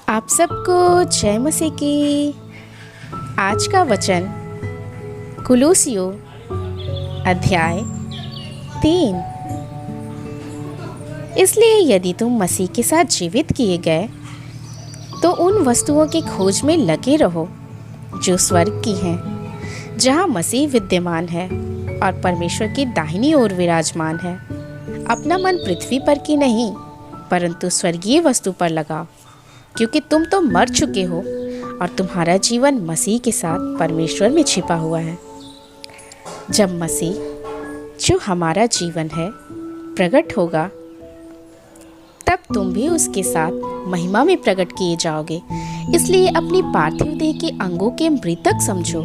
आप सबको जय मसीह की। आज का वचन कुलुस्सियों अध्याय 3। इसलिए यदि तुम मसीह के साथ जीवित किए गए तो उन वस्तुओं की खोज में लगे रहो जो स्वर्ग की हैं, जहाँ मसीह विद्यमान है और परमेश्वर की दाहिनी ओर विराजमान है। अपना मन पृथ्वी पर की नहीं परंतु स्वर्गीय वस्तु पर लगाओ, क्योंकि तुम तो मर चुके हो और तुम्हारा जीवन मसीह के साथ परमेश्वर में छिपा हुआ है। जब मसीह, जो हमारा जीवन है, प्रकट होगा तब तुम भी उसके साथ महिमा में प्रकट किए जाओगे। इसलिए अपनी पार्थिव देह के अंगों के मृतक समझो,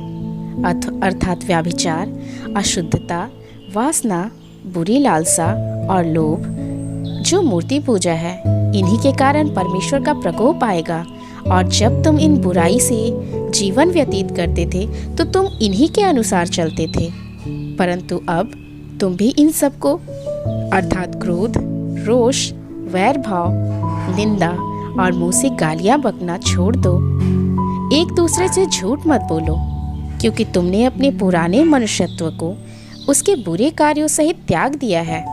अर्थात व्यभिचार, अशुद्धता, वासना, बुरी लालसा और लोभ, जो मूर्ति पूजा है। इन्हीं के कारण परमेश्वर का प्रकोप आएगा। और जब तुम इन बुराई से जीवन व्यतीत करते थे तो तुम इन्हीं के अनुसार चलते थे, परंतु अब तुम भी इन सब को अर्थात क्रोध, रोष, वैर भाव, निंदा और मुंह से गालियां बकना छोड़ दो। एक दूसरे से झूठ मत बोलो, क्योंकि तुमने अपने पुराने मनुष्यत्व को उसके बुरे कार्यों सहित त्याग दिया है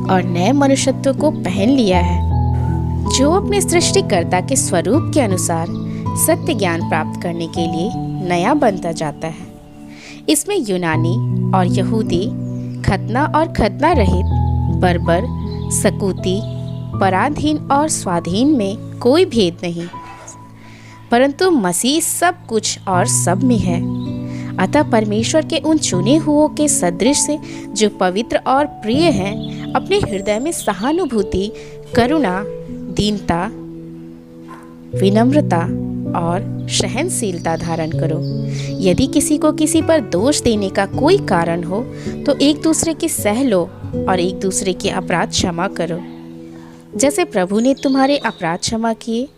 और नए मनुष्यत्व को पहन लिया है, जो अपने सृष्टिकर्ता के स्वरूप के अनुसार सत्य ज्ञान प्राप्त करने के लिए नया बनता जाता है। इसमें यूनानी और यहूदी, खतना और खतना रहित, बर्बर, सकूती, पराधीन और स्वाधीन में कोई भेद नहीं, परंतु मसीह सब कुछ और सब में है। अतः परमेश्वर के उन चुने हुओं के सदृश से, जो पवित्र और प्रिय हैं, अपने हृदय में सहानुभूति, करुणा, दीनता, विनम्रता और सहनशीलता धारण करो। यदि किसी को किसी पर दोष देने का कोई कारण हो तो एक दूसरे की सह लो और एक दूसरे के अपराध क्षमा करो। जैसे प्रभु ने तुम्हारे अपराध क्षमा किए,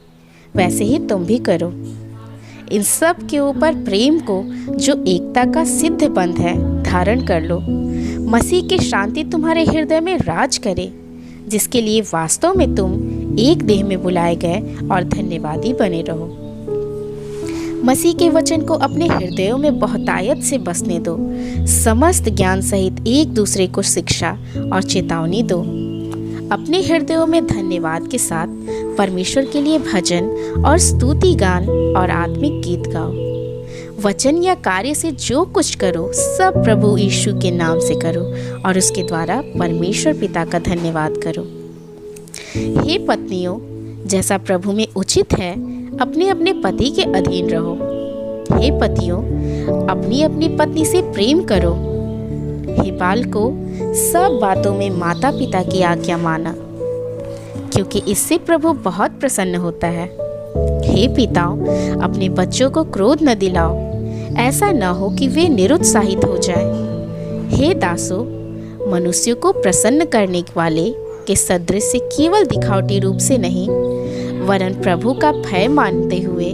वैसे ही तुम भी करो। इन सब के ऊपर प्रेम को, जो एकता का सिद्ध बंध है, धारण कर लो। मसीह की शांति तुम्हारे हृदय में राज करे, जिसके लिए वास्तव में तुम एक देह में बुलाए गए और धन्यवादी बने रहो। मसीह के वचन को अपने हृदयों में बहुतायत से बसने दो। समस्त ज्ञान सहित एक दूसरे को शिक्षा और चेतावनी दो। अपने हृदयों में धन्यवाद के साथ परमेश्वर के लिए भजन और स्तुति गान और आत्मिक गीत गाओ। वचन या कार्य से जो कुछ करो, सब प्रभु यीशु के नाम से करो और उसके द्वारा परमेश्वर पिता का धन्यवाद करो। हे पत्नियों, जैसा प्रभु में उचित है, अपने अपने पति के अधीन रहो। हे पतियों, अपनी अपनी पत्नी से प्रेम करो। हे बालकों, सब बातों में माता पिता की आज्ञा माना, क्योंकि इससे प्रभु बहुत प्रसन्न होता है। हे पिताओं, अपने बच्चों को क्रोध न दिलाओ, ऐसा न हो कि वे निरुत्साहित हो जाएं। हे दासों, मनुष्यों को प्रसन्न करने वाले के सदृश से केवल दिखावटी रूप से नहीं, वरन प्रभु का भय मानते हुए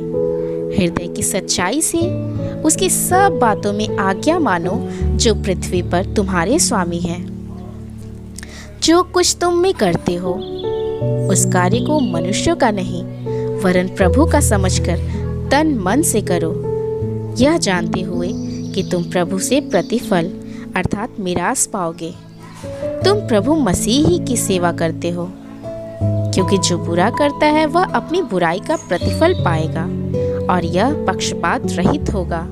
हृदय की सच्चाई से उसकी सब बातों में आज्ञा मानो, जो पृथ्वी पर तुम्हारे स्वामी हैं। जो कुछ तुम में करते हो, उस कार्य को मनुष्यों का नहीं वरन प्रभु का समझकर तन मन से करो, यह जानते हुए कि तुम प्रभु से प्रतिफल अर्थात मिरास पाओगे। तुम प्रभु मसीह ही की सेवा करते हो, क्योंकि जो बुरा करता है वह अपनी बुराई का प्रतिफल पाएगा और यह पक्षपात रहित होगा।